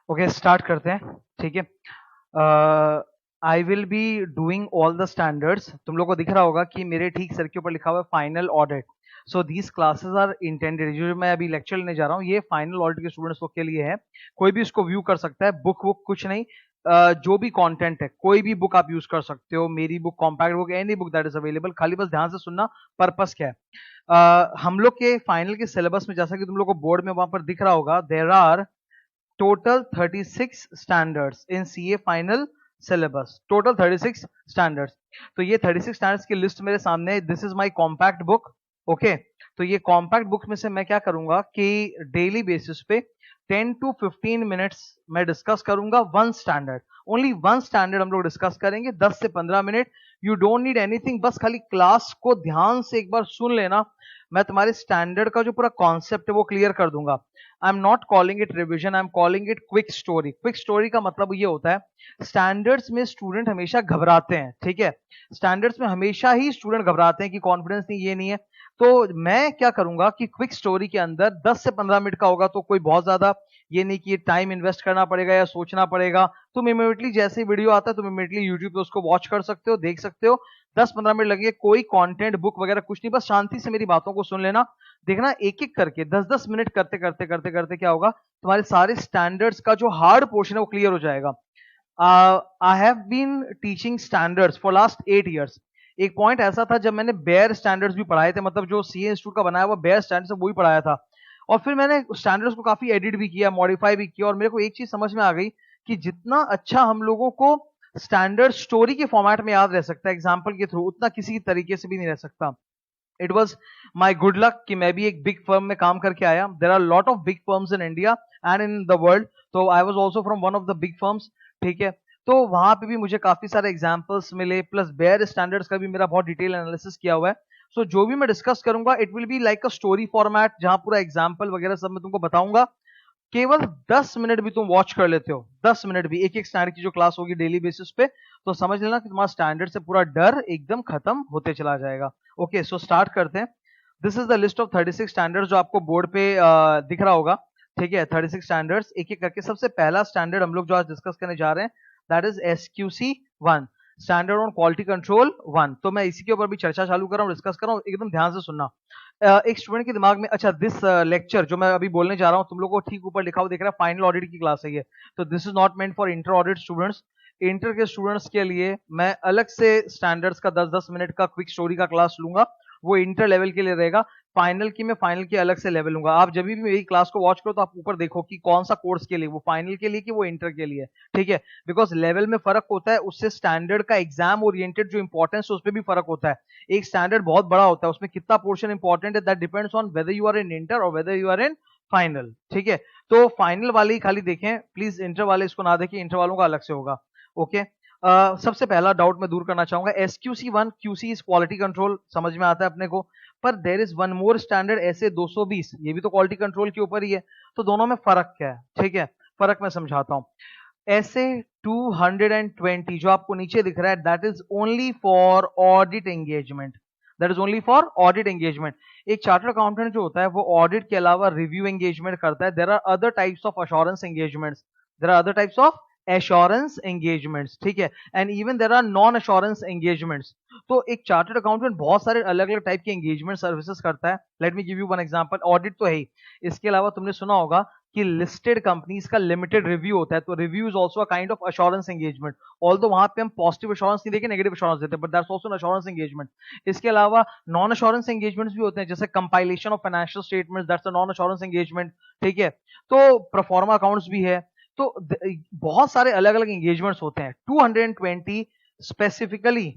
Okay start करते हैं। ठीक है, I will be doing all the standards. तुम लोग को दिख रहा होगा कि मेरे ठीक सर के ऊपर लिखा हुआ है final audit. So these classes are intended, जो मैं अभी लेक्चर लेने जा रहा हूँ ये फाइनल ऑडिट के स्टूडेंट्स के लिए है। कोई भी इसको व्यू कर सकता है, बुक वुक कुछ नहीं। जो भी कंटेंट है कोई भी बुक आप यूज कर सकते हो, मेरी book, compact book, any book that is available. खाली बस ध्यान से सुनना पर्पस क्या है। हम लोग के फाइनल के सिलेबस में, जैसा कि तुम लोग को बोर्ड में वहां पर दिख रहा होगा, there are total 36 standards in CA final syllabus, total 36 standards। तो ये 36 standards की लिस्ट मेरे सामने है। This is my compact book. Okay, तो ये कॉम्पैक्ट बुक में से मैं क्या करूंगा कि डेली बेसिस पे 10 to 15 मिनट्स मैं डिस्कस करूंगा one standard. Only one standard हम लोग डिस्कस करेंगे 10 से 15 minute. You don't need anything, बस खाली क्लास को ध्यान से एक बार सुन लेना। मैं तुम्हारे स्टैंडर्ड का जो पूरा कॉन्सेप्ट है वो क्लियर कर दूंगा। I am not calling it revision, I am calling it quick story. Quick story का मतलब ये होता है स्टैंडर्ड्स में स्टूडेंट हमेशा घबराते हैं। ठीक है, स्टैंडर्ड्स में हमेशा ही स्टूडेंट घबराते हैं कि कॉन्फिडेंस नहीं, ये नहीं है। तो मैं क्या करूंगा कि क्विक स्टोरी के अंदर 10 से 15 मिनट का होगा, तो कोई बहुत ज्यादा ये नहीं कि टाइम इन्वेस्ट करना पड़ेगा या सोचना पड़ेगा। तुम इमीडिएटली जैसे वीडियो आता है तुम इमीडिएटली यूट्यूब पे उसको वॉच कर सकते हो, देख सकते हो। 10-15 मिनट लगेंगे, कोई कंटेंट बुक वगैरह कुछ नहीं, बस शांति से मेरी बातों को सुन लेना। देखना एक एक करके 10-10 मिनट करते करते करते करते क्या होगा, तुम्हारे सारे स्टैंडर्ड्स का जो हार्ड पोर्शन है वो क्लियर हो जाएगा। I have been teaching standards for last 8 years। एक पॉइंट ऐसा था जब मैंने बेयर स्टैंडर्ड्स भी पढ़ाए थे, मतलब जो सीए इंस्टीट्यूट का बनाया हुआ बेयर स्टैंडर्ड्स है वो भी पढ़ाया था। और फिर मैंने स्टैंडर्ड्स को काफी एडिट भी किया, मॉडिफाई भी किया, और मेरे को एक चीज समझ में आ गई कि जितना अच्छा हम लोगों को स्टैंडर्ड स्टोरी के फॉर्मेट में याद रह सकता है एग्जाम्पल के थ्रू, उतना किसी तरीके से भी नहीं रह सकता। It was my good luck कि मैं भी एक बिग फर्म में काम करके आया। There are lot of big firms in India and in the world, तो I was also from one of the big firms. ठीक है, तो वहां पे भी मुझे काफी सारे एग्जाम्पल्स मिले, प्लस बेयर स्टैंडर्ड्स का भी मेरा बहुत डिटेल एनालिसिस किया हुआ है। सो जो भी मैं डिस्कस करूंगा it will be like a story format, जहां पूरा एग्जाम्पल वगैरह सब मैं तुमको बताऊंगा। केवल 10 मिनट भी तुम वॉच कर लेते हो, 10 मिनट भी एक एक स्टैंडर्ड की जो क्लास होगी डेली बेसिस पे, तो समझ लेना कि तुम्हारा स्टैंडर्ड से पूरा डर एकदम खत्म होते चला जाएगा। ओके, सो स्टार्ट करते हैं। This is the list of 36 standards जो आपको बोर्ड पे दिख रहा होगा। ठीक है, 36 स्टैंडर्ड्स एक एक करके। सबसे पहला स्टैंडर्ड हम लोग जो आज डिस्कस करने जा रहे हैं that is SQC 1, standard on quality control 1। तो मैं इसी के ऊपर भी चर्चा चालू कर रहा हूँ, डिस्कस कर रहा हूँ, एकदम ध्यान से सुनना। एक स्टूडेंट के दिमाग में, अच्छा दिस लेक्चर जो मैं अभी बोलने जा रहा हूँ तुम लोग को ठीक ऊपर लिखा हुआ दिख रहा है फाइनल ऑडिट की क्लास है ये। तो this is not meant for inter audit students. Inter के स्टूडेंट्स के लिए मैं अलग से स्टैंडर्ड्स का 10-10 मिनट का क्विक स्टोरी का क्लास लूंगा, वो इंटर लेवल के लिए रहेगा। फाइनल की मैं फाइनल की अलग से लेवल लूंगा। आप जब भी मेरी क्लास को वॉच करो तो आप ऊपर देखो कि कौन सा कोर्स के लिए, वो फाइनल के लिए कि वो इंटर के लिए। ठीक है, बिकॉज लेवल में फर्क होता है, उससे स्टैंडर्ड का एग्जाम ओरिएंटेड जो इंपॉर्टेंस है उस पर भी फर्क होता है। एक स्टैंडर्ड बहुत बड़ा होता है, उसमें कितना पोर्शन इंपॉर्टेंट है that depends on whether you are in inter और whether you are in final. ठीक है, तो फाइनल वाले ही खाली देखें प्लीज, इंटर वाले इसको ना देखें, इंटर वालों का अलग से होगा। ओके, सबसे पहला डाउट मैं दूर करना चाहूंगा। SQC 1, QC is quality control, समझ में आता है अपने को, पर there is one more standard SA 220, ये भी तो क्वालिटी कंट्रोल के ऊपर ही है। तो दोनों में फर्क क्या है? ठीक है, फर्क मैं समझाता हूं। SA 220 जो आपको नीचे दिख रहा है that is only for audit engagement, that is only for audit engagement. एक चार्टर्ड अकाउंटेंट जो होता है वो ऑडिट के अलावा रिव्यू एंगेजमेंट करता है। There are other types of assurance engagements, there are other types of assurance engagements. ठीक है, and even there are non assurance engagements. तो एक चार्टर्ड अकाउंटेंट बहुत सारे अलग अलग टाइप के एंगेजमेंट सर्विसेज करता है। Late me give you one example. Audit तो है ही, इसके अलावा तुमने सुना होगा कि लिस्टेड कंपनीज का लिमिटेड रिव्यू होता है, तो review is also a kind of assurance engagement. Although वहां पे हम पॉजिटिव अश्योरेंस नहीं देके नेगेटिव अश्योरेंस देते हैं, but that's also an assurance engagement. इसके अलावा नॉन अश्योरेंस एंगेजमेंट्स भी होते हैं, जैसे compilation of financial statements, that's a non assurance engagement. ठीक है, तो प्रोफार्मा अकाउंट्स भी है। तो बहुत सारे अलग अलग एंगेजमेंट्स होते हैं। 220 specifically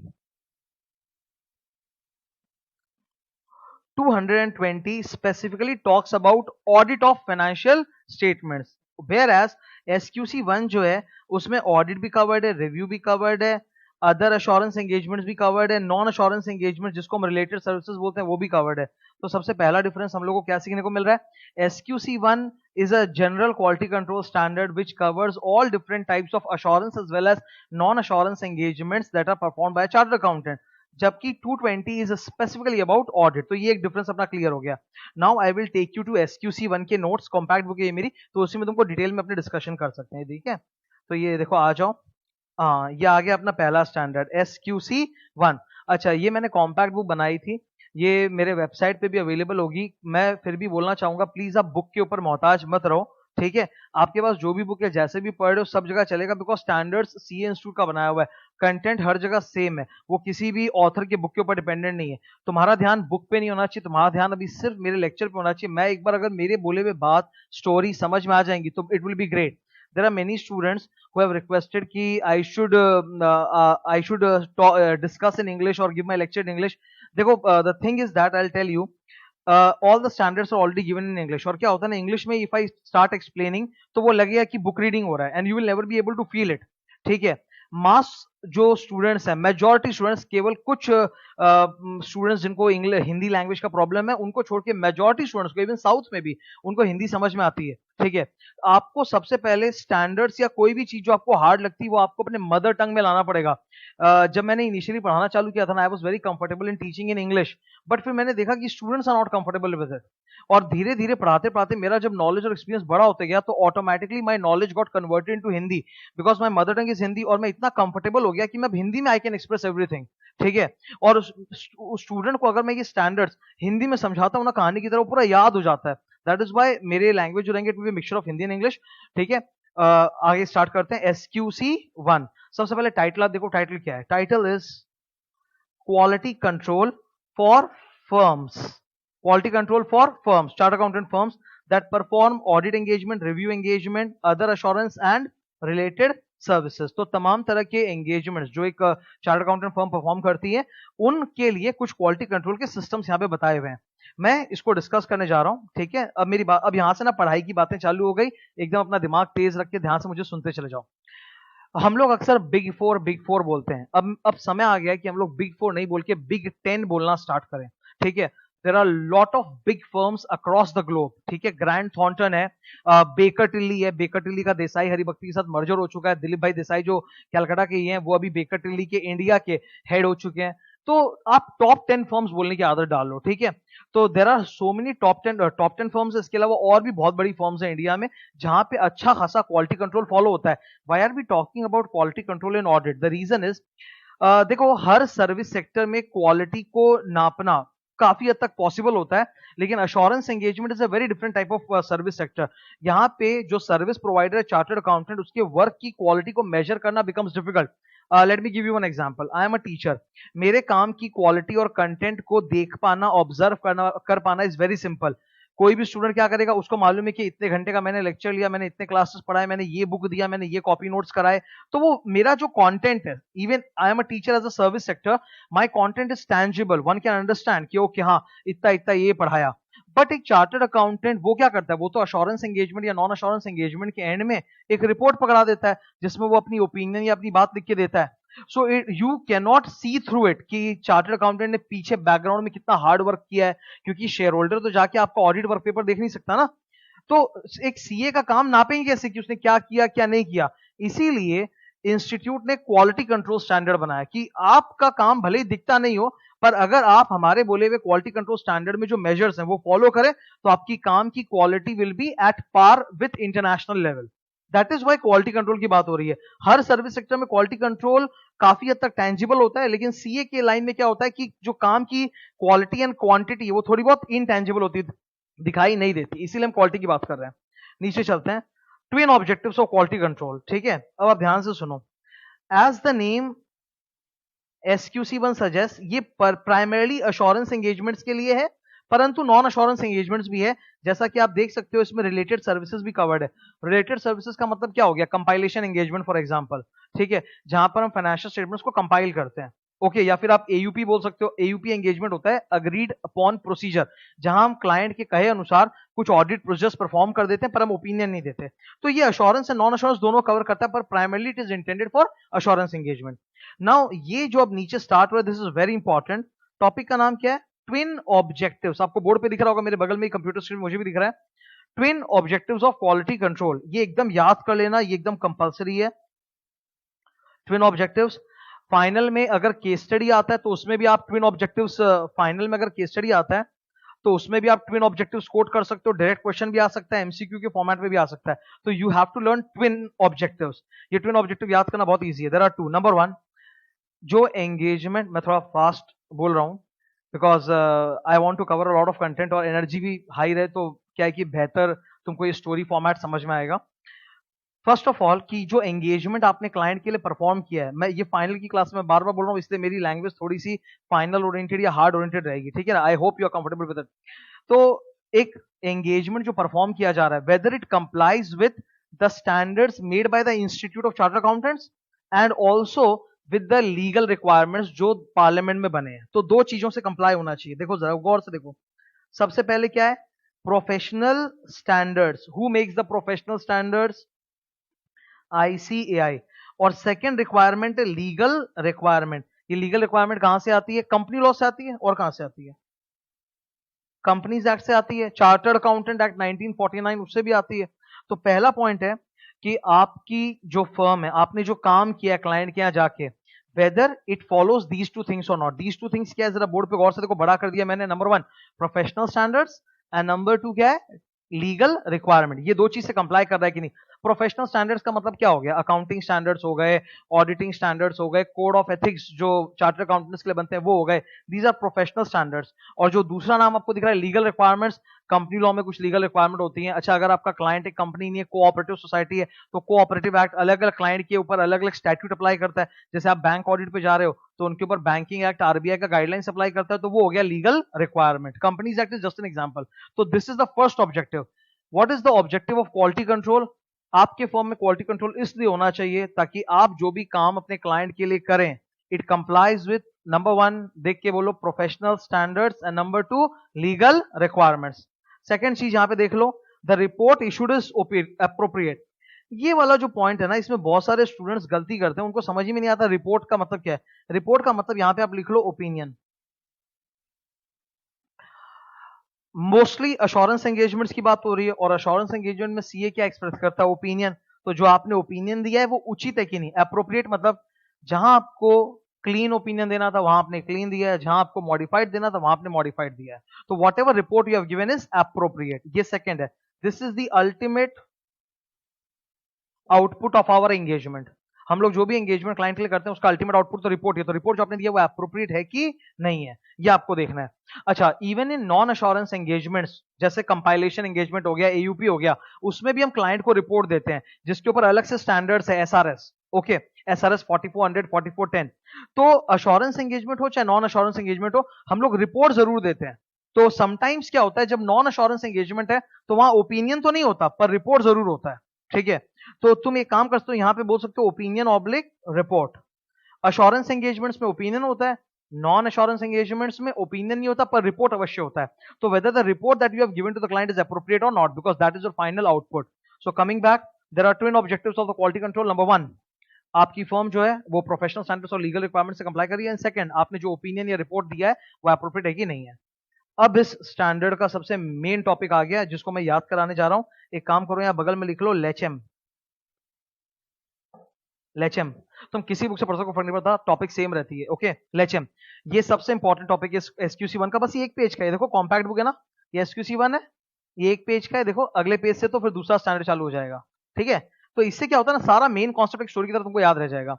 220 specifically talks about audit of financial statements, whereas SQC 1 जो है उसमें ऑडिट भी कवर्ड है, रिव्यू भी कवर्ड है, अदर अश्योरेंस एंगेजमेंट्स भी कवर्ड है, नॉन अश्योरेंस एंगेजमेंट जिसको हम रिलेटेड सर्विसेज बोलते हैं वो भी कवर्ड है। तो सबसे पहला डिफरेंस हम लोग को क्या सीखने को मिल रहा है? SQC 1 is a general quality control standard which covers all different types of assurance as well as non-assurance engagements that are performed by a chartered accountant. जबकि 220 इज स्पेसिफिकली अबाउट ऑडिट। तो ये एक डिफरेंस अपना clear हो गया। Now I will take you to SQC1 के notes, compact book है मेरी, तो उसी में तुमको डिटेल में अपने डिस्कशन कर सकते हैं, ठीक है। तो ये देखो आ जाओ, हाँ ये आ गया अपना पहला स्टैंडर्ड SQC1। अच्छा, ये मैंने कॉम्पैक्ट बुक बनाई थी, ये मेरे वेबसाइट पे भी अवेलेबल होगी। मैं फिर भी बोलना चाहूंगा, प्लीज आप बुक के ऊपर मोहताज मत रहो, ठीक है। आपके पास जो भी बुक है, जैसे भी पढ़ रहे हो, सब जगह चलेगा, बिकॉज स्टैंडर्ड्स CA इंस्टीट्यूट का बनाया हुआ है, कंटेंट हर जगह सेम है, वो किसी भी ऑथर के बुक के ऊपर डिपेंडेंट नहीं है। तुम्हारा ध्यान बुक पे नहीं होना चाहिए, तुम्हारा ध्यान अभी सिर्फ मेरे लेक्चर पे होना चाहिए। मैं एक बार अगर मेरे बोले हुए बात, स्टोरी समझ में आ जाएंगी तो it will be great. There are many students who have requested कि I should discuss in English or give my lecture in English. देखो, the thing is that I'll tell you, all the standards are already given in English। और क्या होता है ना, English में if I start explaining तो वो लगेगा कि बुक रीडिंग हो रहा है, and you will never be able to feel it, ठीक है। मास जो स्टूडेंट्स हैं, मेजॉरिटी स्टूडेंट्स, केवल कुछ स्टूडेंट्स जिनको इंग्लिश हिंदी लैंग्वेज का प्रॉब्लम है, उनको छोड़ के मेजॉरिटी स्टूडेंट्स को, इवन साउथ में भी, उनको हिंदी समझ में आती है, ठीक है। आपको सबसे पहले स्टैंडर्ड्स या कोई भी चीज जो आपको हार्ड लगती है, वो आपको अपने मदर टंग में लाना पड़ेगा। जब मैंने इनिशियली पढ़ाना चालू किया था ना, I was very comfortable in teaching in English, but फिर मैंने देखा कि students are not comfortable with it. और धीरे धीरे पढ़ाते पढ़ाते मेरा जब नॉलेज और एक्सपीरियंस बड़ा होता गया, तो automatically my knowledge got converted into Hindi, because my mother tongue is Hindi. और मैं इतना कंफर्टेबल हो गया कि मैं हिंदी में आई कैन एक्सप्रेस एवरीथिंग, ठीक है। और उस स्टूडेंट को अगर मैं ये स्टैंडर्ड्स हिंदी में समझाता हूँ ना, कहानी की तरह, पूरा याद हो जाता है। दैट इज वाई मेरे लैंग्वेज जो रहेंगे, it will be mixture of Hindi and English, ठीक है। आगे स्टार्ट करते हैं SQC1। सबसे पहले टाइटल आप देखो, टाइटल क्या है? Title is quality control for firms. Quality control for firms, chart accountant firms that perform audit engagement, review engagement, other assurance and related services. तो तमाम तरह के एंगेजमेंट्स जो एक चार्ट अकाउंटेंट फर्म परफॉर्म करती है, उनके लिए कुछ क्वालिटी कंट्रोल के सिस्टम्स यहाँ पे बताए हुए हैं। मैं इसको डिस्कस करने जा रहा हूँ, ठीक है। अब मेरी बात, अब यहाँ से ना पढ़ाई की बातें चालू हो गई, एकदम अपना दिमाग तेज रख के ध्यान से मुझे सुनते चले जाओ। हम लोग अक्सर बिग फोर बोलते हैं, अब समय आ गया है कि हम लोग बिग फोर नहीं बोल के बिग 10 बोलना स्टार्ट करें, ठीक है। There are lot of big firms across the globe, ठीक है। ग्रैंड थॉर्नटन है, बेकर टिल्ली है, बेकर टिल्ली का देसाई हरिभक्ति के साथ मर्जर हो चुका है। दिलीप भाई देसाई जो कलकत्ता के ही हैं, वो अभी बेकर टिल्ली के इंडिया के हेड हो चुके हैं। तो आप टॉप 10 फर्म्स बोलने की आदत डाल लो, ठीक है। तो there are so many top 10 firms. इसके अलावा और भी बहुत बड़ी फर्म्स हैं इंडिया में, जहां पे अच्छा खासा क्वालिटी कंट्रोल फॉलो होता है। Why are we talking about quality control in audit? The reason is, देखो, हर सर्विस सेक्टर में क्वालिटी को नापना काफी हद तक पॉसिबल होता है, लेकिन assurance engagement is a very different type of service sector. यहाँ पे जो सर्विस प्रोवाइडर है, चार्टर्ड अकाउंटेंट, उसके वर्क की क्वालिटी को मेजर करना becomes difficult. Let me give you one example. I am a teacher, मेरे काम की क्वालिटी और कंटेंट को देख पाना, ऑब्जर्व कर पाना इज वेरी सिंपल। कोई भी स्टूडेंट क्या करेगा, उसको मालूम है कि इतने घंटे का मैंने लेक्चर लिया, मैंने इतने क्लासेस पढ़ाए, मैंने ये बुक दिया, मैंने ये कॉपी नोट्स कराए, तो वो मेरा जो कंटेंट है, even I am a teacher as a service sector, my content is tangible, one can understand कि ओके हाँ, इतना इतना ये पढ़ाया। बट एक चार्टर्ड अकाउंटेंट वो क्या करता है, वो तो अश्योरेंस एंगेजमेंट या नॉन अश्योरेंस एंगेजमेंट के एंड में एक रिपोर्ट पकड़ा देता है, जिसमें वो अपनी ओपिनियन या अपनी बात लिख के देता है। So you can not see through it कि चार्टर्ड अकाउंटेंट ने पीछे बैकग्राउंड में कितना हार्ड वर्क किया है, क्योंकि शेयर होल्डर तो जाके आपका ऑडिट वर्क पेपर देख नहीं सकता ना। तो एक सीए का काम नापेंगे कैसे कि उसने क्या किया क्या नहीं किया? इसीलिए इंस्टीट्यूट ने क्वालिटी कंट्रोल स्टैंडर्ड बनाया कि आपका काम भले ही दिखता नहीं हो, पर अगर आप हमारे बोले हुए क्वालिटी कंट्रोल स्टैंडर्ड में जो मेजर्स हैं वो फॉलो करें, तो आपकी काम की quality will be at par with international level. That is why quality control की बात हो रही है। हर सर्विस सेक्टर में क्वालिटी कंट्रोल काफी हद तक टेंजिबल होता है, लेकिन सीए के लाइन में क्या होता है कि जो काम की क्वालिटी एंड क्वांटिटी है, वो थोड़ी बहुत इनटेंजिबल होती है, दिखाई नहीं देती, इसीलिए हम क्वालिटी की बात कर रहे हैं। नीचे चलते हैं, twin objectives of quality control, ठीक है। अब आप ध्यान से सुनो। As the name SQC1 suggest, ये प्राइमरली अश्योरेंस एंगेजमेंट्स के लिए है, परंतु नॉन अश्योरेंस एंगेजमेंट्स भी है। जैसा कि आप देख सकते हो, इसमें रिलेटेड सर्विसेज भी कवर्ड है। रिलेटेड सर्विसेज का मतलब क्या हो गया? कंपाइलेशन एंगेजमेंट फॉर एग्जांपल, ठीक है, जहां पर हम फाइनेंशियल स्टेटमेंट्स को कंपाइल करते हैं, ओके। या फिर आप AUP बोल सकते हो। AUP एंगेजमेंट होता है अग्रीड अपॉन प्रोसीजर, जहां हम क्लाइंट के कहे अनुसार कुछ ऑडिट प्रोसेस परफॉर्म कर देते हैं, पर हम ओपिनियन नहीं देते। तो ये अश्योरेंस एंड नॉन अश्योरेंस दोनों कवर करता है, पर primarily it is intended for assurance engagement. Now ये जो अब नीचे स्टार्ट हुआ, this is very important. Topic का नाम क्या है? Twin objectives. आपको बोर्ड पे दिख रहा होगा, मेरे बगल में कंप्यूटर स्क्रीन मुझे भी दिख रहा है। Twin objectives of quality control, ये एकदम याद कर लेना, ये एकदम कंपलसरी है। ट्विन ऑब्जेक्टिव्स, फाइनल में अगर केस स्टडी आता है तो उसमें भी आप ट्विन ऑब्जेक्टिव्स, फाइनल में अगर केस स्टडी आता है तो उसमें भी आप ट्विन ऑब्जेक्टिव्स कोट कर सकते हो, डायरेक्ट क्वेश्चन भी आ सकता है, एमसीक्यू के फॉर्मेट में भी आ सकता है। तो you have to learn twin objectives. ये ट्विन ऑब्जेक्टिव याद करना बहुत ईजी है। There are two. Number one, जो एंगेजमेंट, मैं थोड़ा फास्ट बोल रहा हूं because I want to cover a lot of content और एनर्जी भी हाई रहे, तो क्या है कि बेहतर तुमको ये स्टोरी फॉर्मेट समझ में आएगा। फर्स्ट ऑफ ऑल कि जो एंगेजमेंट आपने क्लाइंट के लिए परफॉर्म किया है, मैं ये फाइनल की क्लास में बार बार बोल रहा हूँ, इसलिए मेरी लैंग्वेज थोड़ी सी फाइनल ओरिएंटेड या हार्ड ओरिएंटेड रहेगी, ठीक है ना। I hope you are comfortable with it. तो एक एंगेजमेंट जो परफॉर्म किया जा रहा है, whether it complies with the standards made by the institute of chartered accountants and also with the legal requirements जो पार्लियामेंट में बने हैं। तो दो चीजों से कंप्लाई होना चाहिए। देखो जरा गौर से देखो, सबसे पहले क्या है, professional standards. Who makes the professional standards? ICAI। और सेकेंड रिक्वायरमेंट है लीगल रिक्वायरमेंट। ये लीगल रिक्वायरमेंट कहां से आती है? कंपनी लॉ से आती है। और कहां से आती है? कंपनीज एक्ट से आती है। चार्टर्ड अकाउंटेंट एक्ट 1949 उससे भी आती है। तो पहला पॉइंट है कि आपकी जो फर्म है, आपने जो काम किया क्लाइंट के यहां जाके, whether it follows these two things और नॉट। दीज टू थिंग्स क्या है, जरा बोर्ड पे गौर से देखो, बड़ा कर दिया मैंने। Number one, professional standards, and number to क्या है, लीगल रिक्वायरमेंट। ये दो चीज से कंप्लाई कर रहा है कि नहीं। प्रोफेशनल स्टैंडर्ड्स का मतलब क्या हो गया? अकाउंटिंग स्टैंडर्ड्स हो गए, ऑडिटिंग स्टैंडर्ड्स हो गए, कोड ऑफ एथिक्स जो चार्टर्ड अकाउंटेंट्स के लिए बनते हैं वो हो गए। These are professional standards. और जो दूसरा नाम आपको दिख रहा है लीगल रिक्वायरमेंट्स, कंपनी लॉ में कुछ लीगल रिक्वायरमेंट होती है। अच्छा, अगर आपका क्लाइंट एक कंपनी नहीं है, कोऑपरेटिव सोसाइटी है, तो कोऑपरेटिव एक्ट अलग अलग क्लाइंट के ऊपर अलग अलग स्टैट्यूट अप्लाई करता है। जैसे आप बैंक ऑडिट पे जा रहे हो तो उनके ऊपर बैंकिंग एक्ट, आरबीआई का गाइडलाइंस अप्लाई करता है, तो वो हो गया legal requirement. Companies act is just an example. तो this is the first objective. What is the objective of quality control? आपके फर्म में क्वालिटी कंट्रोल इसलिए होना चाहिए ताकि आप जो भी काम अपने क्लाइंट के लिए करें, it complies with number one, देख के बोलो, professional standards, and number two, legal requirements. Second चीज यहां पे देख लो, the report issued is appropriate. ये वाला जो पॉइंट है ना, इसमें बहुत सारे स्टूडेंट्स गलती करते हैं, उनको समझ ही में नहीं आता रिपोर्ट का मतलब क्या है। रिपोर्ट का मतलब यहां पे आप लिख लो ओपिनियन। मोस्टली अश्योरेंस एंगेजमेंट्स की बात हो रही है, और अश्योरेंस एंगेजमेंट में सीए क्या एक्सप्रेस करता है? ओपिनियन। तो जो आपने ओपिनियन दिया है वो उचित है कि नहीं? अप्रोप्रिएट मतलब जहां आपको क्लीन ओपिनियन देना था वहां आपने क्लीन दिया है, जहां आपको मॉडिफाइड देना था वहां आपने मॉडिफाइड दिया है। तो whatever report you have given is appropriate. ये सेकंड है। This is the ultimate output of our engagement. हम लोग जो भी एंगेजमेंट क्लाइंट के लिए करते हैं उसका अल्टीमेट आउटपुट तो रिपोर्ट है। तो रिपोर्ट जो आपने दिया वो अप्रोप्रिएट है कि नहीं है, ये आपको देखना है। अच्छा, even in non assurance engagements, जैसे कंपाइलेशन एंगेजमेंट हो गया, एयूपी हो गया, उसमें भी हम क्लाइंट को रिपोर्ट देते हैं जिसके ऊपर अलग से स्टैंडर्ड्स है, एसआरएस। Okay, SRS 4400, 4410। तो अश्योरेंस एंगेजमेंट हो चाहे नॉन अश्योरेंस एंगेजमेंट हो, हम लोग रिपोर्ट जरूर देते हैं। तो समटाइम्स क्या होता है, जब नॉन अश्योरेंस एंगेजमेंट है तो वहां ओपिनियन तो नहीं होता पर रिपोर्ट जरूर होता है, ठीक है। तो तुम एक काम कर सकते हो, यहां पे बोल सकते हो opinion oblique report. Assurance engagements में ओपिनियन होता है, नॉन अश्योरेंस एंगेजमेंट्स में ओपिनियन नहीं होता पर रिपोर्ट अवश्य होता है। तो whether the report that you have given to the client is appropriate और not, because that is your final output. So coming back, there are twin objectives of the quality control. Number one, आपकी firm जो है वो professional standards और legal requirement से comply कर रही है, एंड सेकंड, आपने जो ओपिनियन या रिपोर्ट दिया है वो अप्रोप्रिएट है कि नहीं है। अब इस स्टैंडर्ड का सबसे मेन टॉपिक आ गया जिसको मैं याद कराने जा रहा हूं। एक काम करो, यहां बगल में लिख लो लेचएम। लेचएम तुम किसी बुक से पढ़ सको, फर्क नहीं पड़ता, टॉपिक सेम रहती है। ओके, लेचएम ये सबसे इंपॉर्टेंट टॉपिक है एसक्यूसी 1 का। बस ये एक पेज का है, देखो कॉम्पैक्ट बुक है ना, ये एसक्यूसी 1 है, ये एक पेज का है। देखो अगले पेज से तो फिर दूसरा स्टैंडर्ड चालू हो जाएगा, ठीक है। तो इससे क्या होता है ना, सारा मेन कॉन्सेप्ट एक स्टोरी की तरह तुमको याद रह जाएगा।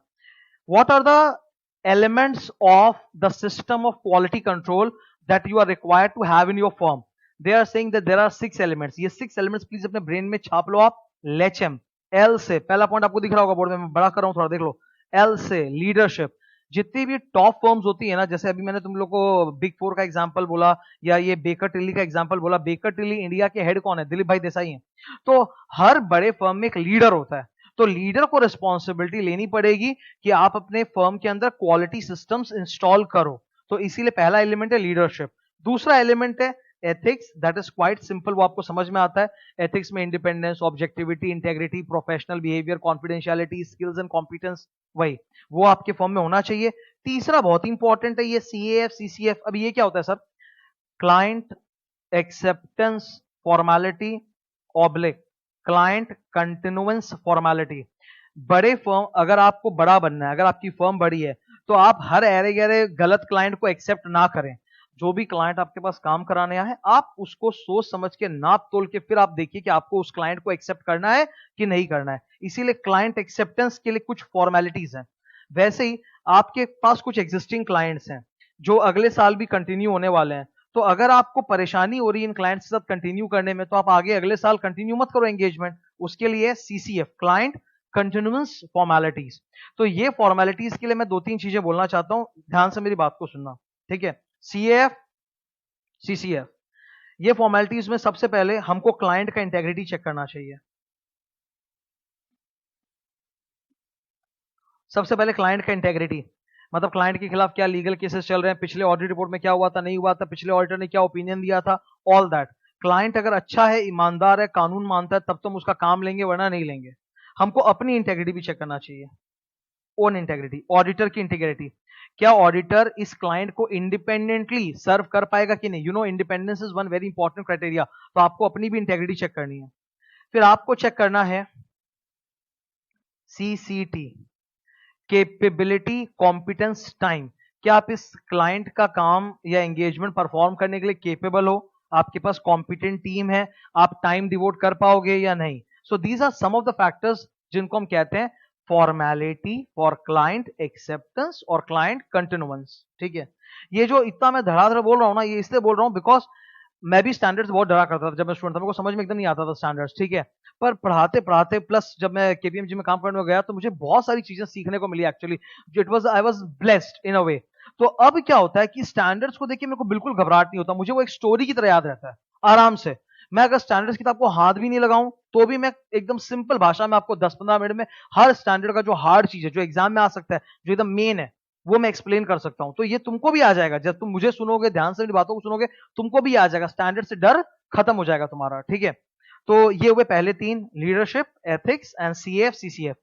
What are the elements of the system of quality control that you are required to have in your firm? They are saying that there are 6 elements. ये 6 elements प्लीज अपने brain में छाप लो आप। लेचएम, एल से पहला पॉइंट आपको दिख रहा होगा बोर्ड में, मैं बड़ा कर रहा हूं थोड़ा देख लो। एल से लीडरशिप। जितनी भी टॉप फर्म्स होती है ना, जैसे अभी मैंने तुम लोग को बिग 4 का एग्जांपल बोला, या ये बेकर टिल्ली का एग्जांपल बोला। बेकर टिल्ली इंडिया के हेड कौन है? दिलीप भाई देसाई हैं। तो हर बड़े फर्म में एक लीडर होता है, तो लीडर को रिस्पॉन्सिबिलिटी लेनी पड़ेगी कि आप अपने फर्म के अंदर क्वालिटी सिस्टम्स इंस्टॉल करो। तो इसीलिए पहला एलिमेंट है लीडरशिप। दूसरा एलिमेंट है ethics, that is quite simple, वो आपको समझ में आता है। एथिक्स में independence, objectivity, integrity, professional behaviour, confidentiality, skills and competence, वही वो आपके फर्म में होना चाहिए। तीसरा बहुत इंपॉर्टेंट है, ये CAF CCF। अब ये क्या होता है sir? Client acceptance formality oblique client continuance formality. बड़े फर्म, अगर आपको बड़ा बनना है, अगर आपकी फर्म बड़ी है, तो तो आप हर अरे गरे गलत क्लाइंट को एक्सेप्ट ना करें। जो भी क्लाइंट आपके पास काम कराने आया है, आप उसको सोच समझ के नाप तोल के फिर आप देखिए कि आपको उस क्लाइंट को एक्सेप्ट करना है कि नहीं करना है। इसीलिए क्लाइंट एक्सेप्टेंस के लिए कुछ फॉर्मेलिटीज हैं। वैसे ही आपके पास कुछ एग्जिस्टिंग क्लाइंट्स हैं जो अगले साल भी कंटिन्यू होने वाले हैं, तो अगर आपको परेशानी हो रही है इन क्लाइंट्स के साथ कंटिन्यू करने में, तो आप आगे अगले साल कंटिन्यू मत करो एंगेजमेंट। उसके लिए CCF, क्लाइंट कंटिन्यूअस फॉर्मेलिटीज। तो ये फॉर्मेलिटीज के लिए मैं 2-3 चीजें बोलना चाहता हूं, ध्यान से मेरी बात को सुनना, ठीक है। CAF, CCF, ये फॉर्मेलिटीज में सबसे पहले हमको क्लाइंट का इंटेग्रिटी चेक करना चाहिए। सबसे पहले क्लाइंट का इंटेग्रिटी, मतलब क्लाइंट के खिलाफ क्या लीगल केसेस चल रहे हैं, पिछले ऑडिट रिपोर्ट में क्या हुआ था, नहीं हुआ था, पिछले ऑडिटर ने क्या ओपिनियन दिया था, ऑल दैट। क्लाइंट अगर अच्छा है, ईमानदार है, कानून मानता है, तब तो हम उसका काम लेंगे, वरना नहीं लेंगे। हमको अपनी इंटेग्रिटी भी चेक करना चाहिए, ओन इंटेग्रिटी। ऑडिटर की इंटेग्रिटी, क्या ऑडिटर इस क्लाइंट को इंडिपेंडेंटली सर्व कर पाएगा कि नहीं। You know, independence is one very important criteria. तो आपको अपनी भी इंटेग्रिटी चेक करनी है। फिर आपको चेक करना है CCT, कैपेबिलिटी, कॉम्पिटेंस, टाइम। क्या आप इस क्लाइंट का काम या एंगेजमेंट परफॉर्म करने के लिए केपेबल हो, आपके पास कॉम्पिटेंट टीम है, आप टाइम डिवोट कर पाओगे या नहीं। So these are some of the factors जिनको हम कहते हैं फॉर्मेलिटी फॉर क्लाइंट एक्सेप्टेंस और क्लाइंट कंटिन्यूएंस, ठीक है। ये जो इतना मैं धड़ाधड़ बोल रहा हूं ना, ये इसलिए बोल रहा हूं बिकॉज मैं भी स्टैंडर्ड्स बहुत डरा करता था जब मैं स्टूडेंट था, मेरे को समझ में एकदम नहीं आता था स्टैंडर्ड्स, ठीक है। पर पढ़ाते पढ़ाते प्लस जब मैं KPMG में काम करने में गया, तो मुझे बहुत सारी चीजें सीखने को मिली एक्चुअली। जो it was, I was blessed in a way. तो अब क्या होता है कि स्टैंडर्ड्स को देखिए मेरे को बिल्कुल घबराहट नहीं होता, मुझे वो एक स्टोरी की तरह याद रहता है आराम से। मैं अगर स्टैंडर्ड्स किताब को हाथ भी नहीं लगाऊं, तो भी मैं एकदम सिंपल भाषा में आपको 10-15 मिनट में हर स्टैंडर्ड का जो हार्ड चीज है, जो एग्जाम में आ सकता है, जो एकदम मेन है, वो मैं एक्सप्लेन कर सकता हूं। तो ये तुमको भी आ जाएगा, जब तुम मुझे सुनोगे, ध्यान से मेरी बातों को सुनोगे, तुमको भी आ जाएगा, स्टैंडर्ड से डर खत्म हो जाएगा तुम्हारा, ठीक है। तो ये हुए पहले 3, leadership, ethics and CAF, CCF।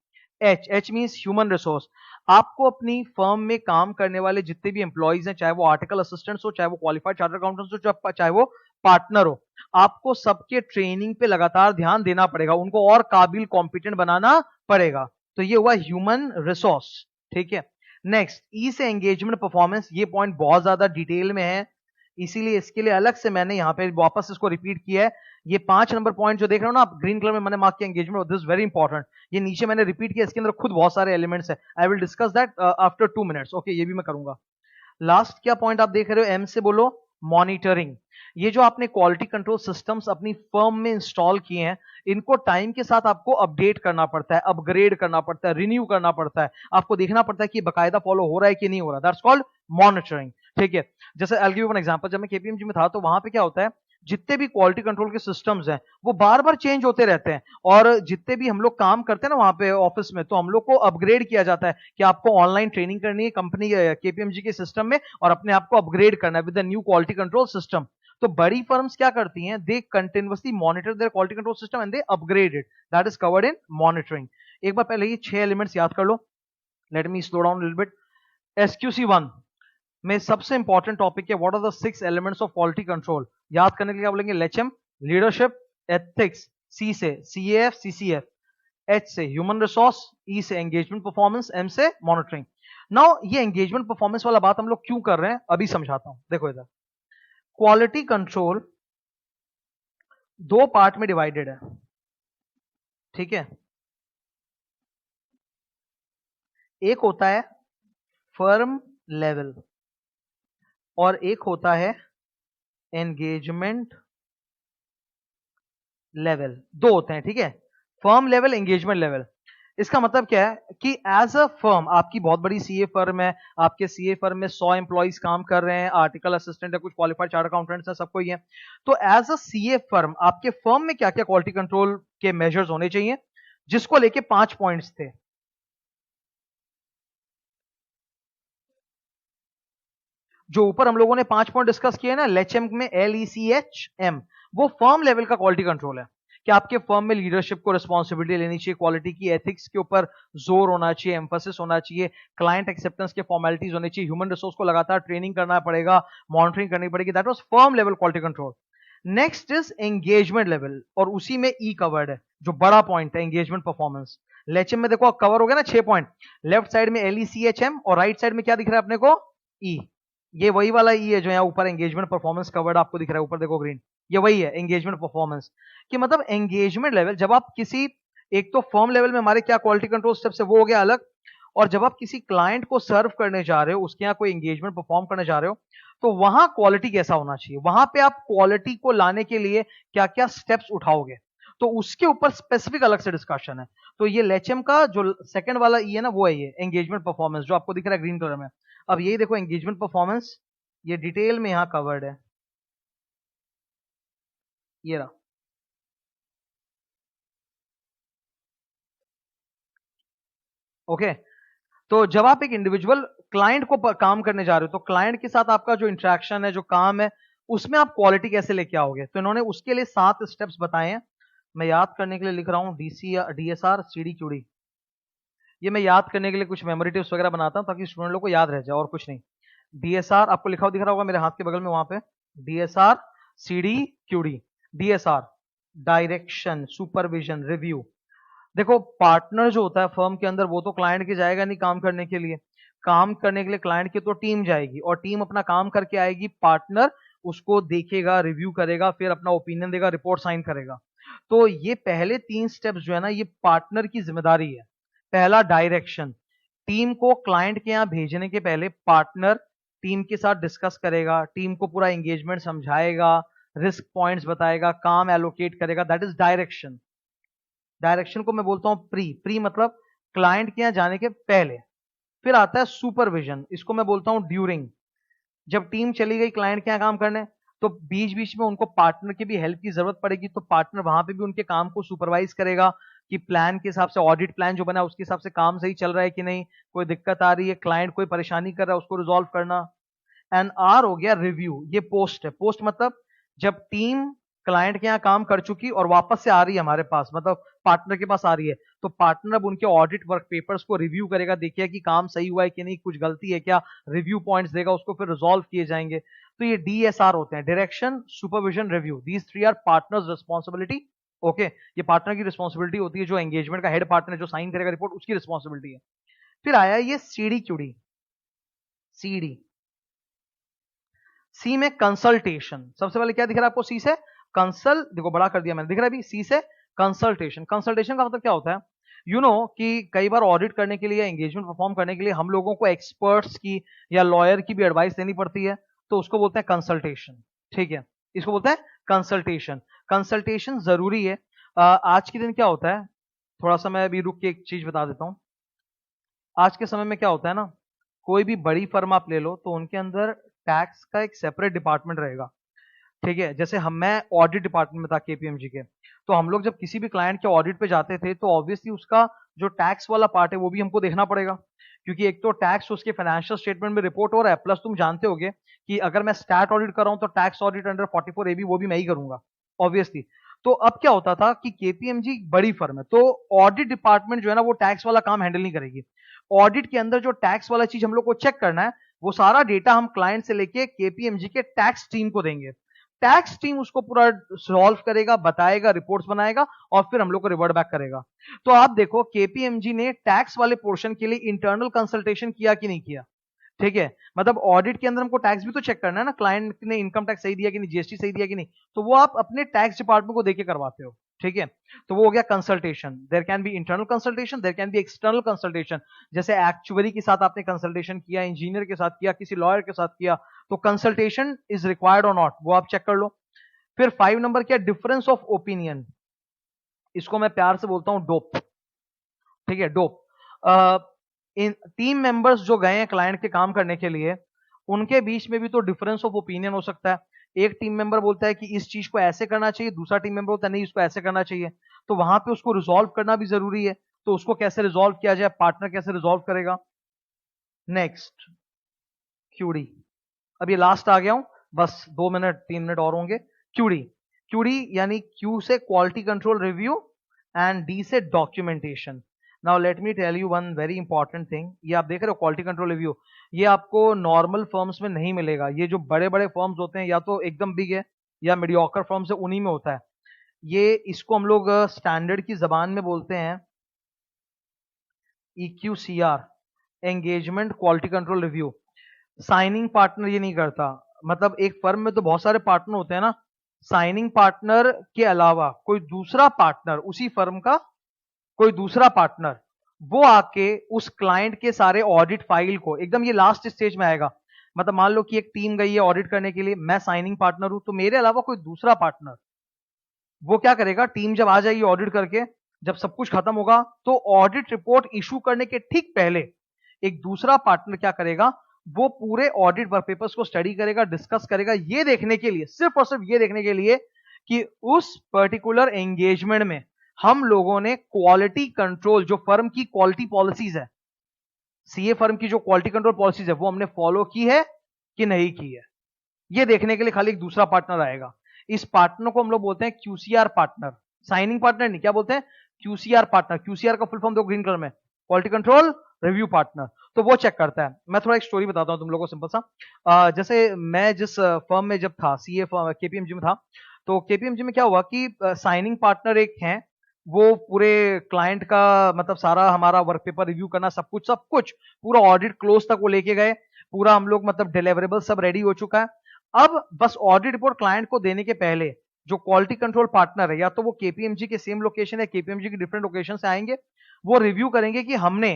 H means human resource. आपको अपनी फर्म में काम करने वाले जितने भी एम्प्लॉइज हैं, चाहे वो आर्टिकल असिस्टेंट्स हो, चाहे वो क्वालिफाइड चार्टर्ड अकाउंटेंट्स हो, चाहे वो पार्टनर हो, आपको सबके ट्रेनिंग पे लगातार ध्यान देना पड़ेगा, उनको और काबिल कॉम्पिटेंट बनाना पड़ेगा। तो ये हुआ ह्यूमन रिसोर्स, ठीक है। नेक्स्ट, ई से एंगेजमेंट परफॉर्मेंस। ये पॉइंट बहुत ज्यादा डिटेल में है, इसीलिए इसके लिए अलग से मैंने यहाँ पे वापस इसको रिपीट किया है। ये 5 नंबर पॉइंट जो देख रहे हो ना आप, ग्रीन कलर में मैंने मार्क किया एंगेजमेंट, दिस वेरी इंपॉर्टेंट। ये नीचे मैंने रिपीट किया, इसके अंदर खुद बहुत सारे एलिमेंट्स है। I will discuss that after 2 minutes, okay, ये भी मैं करूंगा। लास्ट क्या पॉइंट आप देख रहे हो, M से बोलो, मॉनिटरिंग। ये जो आपने क्वालिटी कंट्रोल सिस्टम्स अपनी फर्म में इंस्टॉल किए हैं, इनको टाइम के साथ आपको अपडेट करना पड़ता है, अपग्रेड करना पड़ता है, रिन्यू करना पड़ता है। आपको देखना पड़ता है कि बकायदा फॉलो हो रहा है कि नहीं हो रहा, दैट्स कॉल्ड मॉनिटरिंग, ठीक है। जैसे I will give one example, जब मैं KPMG में था, तो वहां पे क्या होता है, जितने भी क्वालिटी कंट्रोल के सिस्टम्स हैं, वो बार बार चेंज होते रहते हैं। और जितने भी हम लोग काम करते हैं ना वहां पे ऑफिस में, तो हम लोग को अपग्रेड किया जाता है कि आपको ऑनलाइन ट्रेनिंग करनी है कंपनी KPMG के सिस्टम में, और अपने आप को अपग्रेड करना है with the new quality control system. तो बड़ी फर्म्स क्या करती हैं, they continuously monitor their quality control system and they upgrade it, that is covered in monitoring. एक बार पहले ये 6 एलिमेंट्स याद कर लो। Let me slow down little bit. SQC1 में सबसे इंपॉर्टेंट टॉपिक है, what are the 6 elements of quality control. याद करने के लिए क्या बोलेंगे, LHM, लीडरशिप, एथिक्स, C से CAF, CCF, H से ह्यूमन रिसोर्स, E से एंगेजमेंट परफॉर्मेंस, M से मॉनिटरिंग। नाउ ये एंगेजमेंट परफॉर्मेंस वाला बात हम लोग क्यों कर रहे हैं, अभी समझाता हूं। देखो इधर, क्वालिटी कंट्रोल 2 पार्ट में डिवाइडेड है, ठीक है। एक होता है फर्म लेवल और एक होता है एंगेजमेंट लेवल, 2 होते हैं, ठीक है। Firm level, engagement level. इसका मतलब क्या है कि एज अ फर्म, आपकी बहुत बड़ी CA फर्म है, आपके CA फर्म में 100 एम्प्लॉइज काम कर रहे हैं, आर्टिकल असिस्टेंट है, कुछ क्वालिफाइड चार्टर्ड अकाउंटेंट्स है, सबको ही है। तो एज अ CA फर्म, आपके फर्म में क्या क्या क्वालिटी कंट्रोल के मेजर्स होने चाहिए, जिसको लेके 5 पॉइंट्स थे। जो ऊपर हम लोगों ने 5 पॉइंट डिस्कस किए ना, LHM में, LECHM, वो फर्म लेवल का क्वालिटी कंट्रोल है कि आपके फर्म में लीडरशिप को रिस्पॉन्सिबिलिटी लेनी चाहिए, क्वालिटी की, एथिक्स के ऊपर जोर होना चाहिए, एम्फोसिस होना चाहिए, क्लाइंट एक्सेप्टेंस के फॉर्मेलिटीज होनी चाहिए, ह्यूमन रिसोर्स को लगातार ट्रेनिंग करना पड़ेगा, मॉनिटरिंग करनी पड़ेगी। That was firm level quality control. Next is engagement level, और उसी में E कवर्ड है। जो बड़ा पॉइंट है एंगेजमेंट परफॉर्मेंस। लेचम में देखो कवर हो गया ना 6 पॉइंट, लेफ्ट साइड में LECHM और राइट साइड में क्या दिख रहा है अपने को, ई। ये वही वाला ई है जो यहाँ ऊपर एंगेजमेंट परफॉर्मेंस कवर्ड आपको दिख रहा है, ऊपर देखो ग्रीन, ये वही है एंगेजमेंट परफॉर्मेंस। कि मतलब एंगेजमेंट लेवल, जब आप किसी, एक तो फर्म लेवल में हमारे क्या क्वालिटी कंट्रोल स्टेप्स है वो हो गया अलग, और जब आप किसी क्लाइंट को सर्व करने जा रहे हो, उसके यहाँ कोई एंगेजमेंट परफॉर्म करने जा रहे हो, तो वहां क्वालिटी कैसा होना चाहिए, वहां पे आप क्वालिटी को लाने के लिए क्या क्या स्टेप्स उठाओगे, तो उसके ऊपर स्पेसिफिक अलग से डिस्कशन है। तो ये लेचम का जो सेकंड वाला ई है ना, वो है ये एंगेजमेंट परफॉर्मेंस जो आपको दिख रहा है ग्रीन कलर में। अब यही देखो एंगेजमेंट परफॉर्मेंस, ये डिटेल में यहां कवर्ड है, ये रहा। ओके, तो जब आप एक इंडिविजुअल क्लाइंट को काम करने जा रहे हो, तो क्लाइंट के साथ आपका जो इंटरेक्शन है, जो काम है, उसमें आप क्वालिटी कैसे लेके आओगे, तो इन्होंने उसके लिए 7 स्टेप्स बताए हैं। मैं याद करने के लिए लिख रहा हूँ, DSR CDQD। ये मैं याद करने के लिए कुछ मेमोरी टिप्स वगैरह बनाता हूँ ताकि स्टूडेंट लोग को याद रह जाए, और कुछ नहीं। DSR आपको लिखा हुआ दिख रहा होगा मेरे हाथ के बगल में, वहां पे DSR CDQD। DSR direction, supervision, review. देखो पार्टनर जो होता है फर्म के अंदर, वो तो क्लाइंट के जाएगा नहीं काम करने के लिए, काम करने के लिए क्लाइंट की तो टीम जाएगी, और टीम अपना काम करके आएगी, पार्टनर उसको देखेगा, रिव्यू करेगा, फिर अपना ओपिनियन देगा, रिपोर्ट साइन करेगा। तो ये पहले 3 स्टेप्स जो है ना, ये पार्टनर की जिम्मेदारी है। पहला डायरेक्शन, टीम को क्लाइंट के यहाँ भेजने के पहले पार्टनर टीम के साथ डिस्कस करेगा, टीम को पूरा एंगेजमेंट समझाएगा, रिस्क पॉइंट्स बताएगा, काम एलोकेट करेगा, दैट इज डायरेक्शन। डायरेक्शन को मैं बोलता हूं प्री, प्री मतलब क्लाइंट के यहाँ जाने के पहले। फिर आता है सुपरविजन, इसको मैं बोलता हूं ड्यूरिंग। जब टीम चली गई क्लाइंट के यहाँ काम करने, तो बीच बीच में उनको पार्टनर की भी हेल्प की जरूरत पड़ेगी, तो पार्टनर वहां पे भी उनके काम को सुपरवाइज करेगा कि प्लान के हिसाब से, ऑडिट प्लान जो बना है उसके हिसाब से काम सही चल रहा है कि नहीं, कोई दिक्कत आ रही है, क्लाइंट कोई परेशानी कर रहा है, उसको रिजॉल्व करना। एंड आर हो गया रिव्यू, ये पोस्ट है। पोस्ट मतलब जब टीम क्लाइंट के यहाँ काम कर चुकी और वापस से आ रही है हमारे पास, मतलब पार्टनर के पास आ रही है, तो पार्टनर अब उनके ऑडिट वर्क पेपर्स को रिव्यू करेगा, देखिए कि काम सही हुआ है कि नहीं, कुछ गलती है क्या, रिव्यू पॉइंट्स देगा, उसको फिर रिजॉल्व किए जाएंगे। तो ये DSR होते हैं, direction, supervision, review. These 3 are partners responsibility. Okay, ये पार्टनर की रिस्पॉन्सिबिलिटी होती है, जो एंगेजमेंट का हेड पार्टनर जो साइन करेगा रिपोर्ट, उसकी रिस्पॉन्सिबिलिटी है। फिर आया ये CDQD। CD, सी में कंसल्टेशन। सबसे पहले क्या दिख रहा है आपको, सी से कंसल, देखो बड़ा कर दिया मैंने, दिख रहा है अभी, सी से कंसल्टेशन। कंसल्टेशन का मतलब क्या होता है, कि कई बार ऑडिट करने के लिए, एंगेजमेंट परफॉर्म करने के लिए हम लोगों को एक्सपर्ट्स की या लॉयर की भी एडवाइस लेनी पड़ती है, तो उसको बोलते हैं कंसल्टेशन। ठीक है, इसको बोलते हैं कंसल्टेशन। कंसल्टेशन जरूरी है। आज के दिन क्या होता है, थोड़ा सा मैं अभी रुक के एक चीज बता देता हूं। आज के समय में क्या होता है ना, कोई भी बड़ी फर्म आप ले लो, तो उनके अंदर टैक्स का एक सेपरेट डिपार्टमेंट रहेगा। ठीक है, जैसे मैं ऑडिट डिपार्टमेंट में था KPMG के, तो हम लोग जब किसी भी क्लाइंट के ऑडिट पे जाते थे, तो ऑब्वियसली उसका जो टैक्स वाला पार्ट है वो भी हमको देखना पड़ेगा, क्योंकि एक तो टैक्स उसके फाइनेंशियल स्टेटमेंट में रिपोर्ट हो रहा है, प्लस तुम जानते होगे कि अगर मैं स्टैट ऑडिट कर रहा हूं, तो टैक्स ऑडिट अंडर 44AB वो भी मैं ही करूंगा ऑब्वियसली। तो अब क्या होता था कि KPMG बड़ी फर्म है, तो ऑडिट डिपार्टमेंट जो है ना, वो टैक्स वाला काम हैंडल नहीं करेगी। ऑडिट के अंदर जो टैक्स वाला चीज हम लोग को चेक करना है, वो सारा डेटा हम क्लाइंट से लेके KPMG के टैक्स टीम को देंगे। टैक्स टीम उसको पूरा सॉल्व करेगा, बताएगा, रिपोर्ट्स बनाएगा, और फिर हम लोग को रिवर्ट बैक करेगा। तो आप देखो KPMG ने टैक्स वाले पोर्शन के लिए इंटरनल कंसल्टेशन किया कि नहीं किया। ठीक है, मतलब ऑडिट के अंदर हमको टैक्स भी तो चेक करना है ना, क्लाइंट ने इनकम टैक्स सही दिया कि नहीं, GST सही दिया कि नहीं, तो वो आप अपने टैक्स डिपार्टमेंट को देके करवाते हो। ठीक है, तो वो हो गया consultation. There can be internal consultation, there can be external consultation. जैसे एक्चुअरी के साथ आपने कंसल्टेशन किया, इंजीनियर के साथ किया, किसी लॉयर के साथ किया, तो कंसल्टेशन इज रिक्वायर्ड और नॉट, वो आप चेक कर लो। फिर 5 नंबर क्या, डिफरेंस ऑफ ओपिनियन, इसको मैं प्यार से बोलता हूं डोप। ठीक है, डोप। इन टीम मेंबर्स जो गए हैं क्लाइंट के काम करने के लिए, उनके बीच में भी तो डिफरेंस ऑफ ओपिनियन हो सकता है। एक टीम मेंबर बोलता है कि इस चीज को ऐसे करना चाहिए, दूसरा टीम मेंबर बोलता है नहीं इसको ऐसे करना चाहिए, तो वहां पे उसको रिजॉल्व करना भी जरूरी है। तो उसको कैसे रिजॉल्व किया जाए, पार्टनर कैसे रिजॉल्व करेगा। Next, QD। अब ये लास्ट आ गया हूं, बस 2 मिनट 3 मिनट और होंगे। QD, QD यानी Q से quality control review and D से documentation. Now let me tell you one very important thing, ये आप देख रहे हो क्वालिटी कंट्रोल रिव्यू, ये आपको नॉर्मल फर्म्स में नहीं मिलेगा। ये जो बड़े बड़े फर्म्स होते हैं, या तो एकदम बिग है या मीडियोकर फर्म्स है, उन्हीं में होता है। ये इसको हम लोग स्टैंडर्ड की जबान में बोलते हैं EQCR, engagement quality control review. Signing partner ये नहीं करता, मतलब एक फर्म में तो बहुत सारे पार्टनर होते हैं ना, साइनिंग पार्टनर के अलावा कोई दूसरा पार्टनर, उसी फर्म का कोई दूसरा पार्टनर, वो आके उस क्लाइंट के सारे ऑडिट फाइल को, एकदम ये लास्ट स्टेज में आएगा, मतलब मान लो कि एक टीम गई है ऑडिट करने के लिए, मैं साइनिंग पार्टनर हूं, तो मेरे अलावा कोई दूसरा पार्टनर वो क्या करेगा, टीम जब आ जाएगी ऑडिट करके, जब सब कुछ खत्म होगा, तो ऑडिट रिपोर्ट इशू करने के ठीक पहले एक दूसरा पार्टनर क्या करेगा, वो पूरे ऑडिट वर्क पेपर्स को स्टडी करेगा, डिस्कस करेगा, ये देखने के लिए, सिर्फ और सिर्फ ये देखने के लिए कि उस पर्टिकुलर एंगेजमेंट में हम लोगों ने क्वालिटी कंट्रोल, जो फर्म की क्वालिटी पॉलिसीज है, सीए फर्म की जो क्वालिटी कंट्रोल पॉलिसीज है, वो हमने फॉलो की है कि नहीं की है, ये देखने के लिए खाली एक दूसरा पार्टनर आएगा। इस पार्टनर को हम लोग बोलते हैं क्यूसीआर पार्टनर, साइनिंग पार्टनर नहीं, क्या बोलते हैं, क्यूसीआर पार्टनर। क्यूसीआर का फुल फॉर्म देखो ग्रीन कलर में, क्वालिटी कंट्रोल रिव्यू पार्टनर। तो वो चेक करता है। मैं थोड़ा एक स्टोरी बताता हूं तुम लोगों को सिंपल सा। जैसे मैं जिस फर्म में जब था, सीए केपीएमजी में था, तो केपीएमजी में क्या हुआ कि साइनिंग पार्टनर एक है, वो पूरे क्लाइंट का मतलब सारा हमारा वर्क पेपर रिव्यू करना, सब कुछ पूरा ऑडिट क्लोज तक वो लेके गए, पूरा हम लोग मतलब डिलीवरेबल सब रेडी हो चुका है। अब बस ऑडिट रिपोर्ट क्लाइंट को देने के पहले जो क्वालिटी कंट्रोल पार्टनर है, या तो वो केपीएमजी के सेम लोकेशन है, केपीएमजी के डिफरेंट लोकेशन से आएंगे, वो रिव्यू करेंगे कि हमने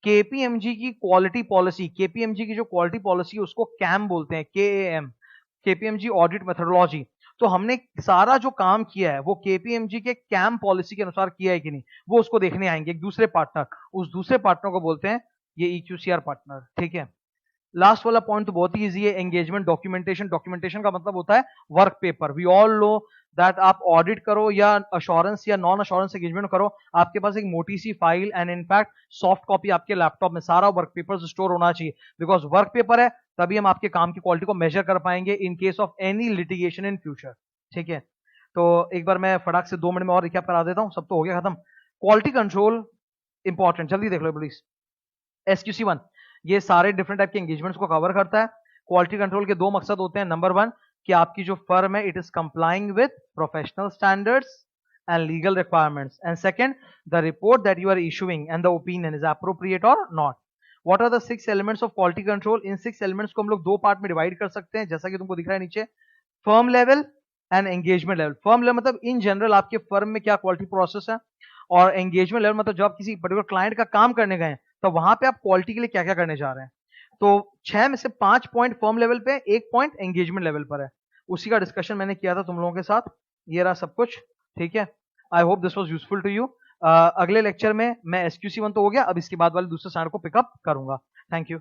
केपीएमजी की क्वालिटी पॉलिसी, केपीएमजी की जो क्वालिटी पॉलिसी है उसको कैम बोलते हैं, केएएम, केपीएमजी ऑडिट मेथोडोलॉजी। तो हमने सारा जो काम किया है वो केपीएमजी के कैम पॉलिसी के अनुसार किया है कि नहीं, वो उसको देखने आएंगे एक दूसरे पार्टनर, उस दूसरे पार्टनर को बोलते हैं ये EQCR पार्टनर, ठीक है। लास्ट वाला पॉइंट तो बहुत ही इजी है, एंगेजमेंट डॉक्यूमेंटेशन। डॉक्यूमेंटेशन का मतलब होता है work paper. We all know that आप ऑडिट करो या अश्योरेंस या नॉन अश्योरेंस एंगेजमेंट करो, आपके पास एक मोटी सी file and in fact soft copy आपके लैपटॉप में सारा वर्क पेपर स्टोर होना चाहिए, बिकॉज वर्क पेपर है तभी हम आपके काम की क्वालिटी को मेजर कर पाएंगे in case of any litigation in future, ठीक है। तो एक बार मैं फटाक से 2 मिनट में और रिकैप करा देता हूं, सब तो हो गया खत्म। क्वालिटी कंट्रोल इंपॉर्टेंट, जल्दी देख लो प्लीज। SQC1 ये सारे डिफरेंट टाइप के एंगेजमेंट्स को कवर करता है। क्वालिटी कंट्रोल के 2 मकसद होते हैं, नंबर 1 कि आपकी जो फर्म है it is complying with professional standards and legal requirements, and second the report that you are issuing and the opinion is appropriate और not. What are the 6 elements of quality control? इन 6 elements को हम लोग 2 part में divide कर सकते हैं, जैसा कि तुमको दिख रहा है नीचे, firm level and engagement level. Firm level मतलब इन जनरल आपके फर्म में क्या क्वालिटी प्रोसेस है, और एंगेजमेंट लेवल मतलब जब आप किसी पर्टिकुलर क्लाइंट का काम करने गए तो वहां पे आप क्वालिटी के लिए क्या क्या करने जा रहे हैं। तो 6 में से 5 पॉइंट फर्म लेवल पे, 1 पॉइंट एंगेजमेंट लेवल पर है, उसी का डिस्कशन मैंने किया था तुम लोगों के साथ। ये रहा सब कुछ, ठीक है। I hope this was useful to you. अगले लेक्चर में मैं SQC1 तो हो गया, अब इसके बाद वाले दूसरे स्टैंडर्ड को पिकअप करूंगा। Thank you.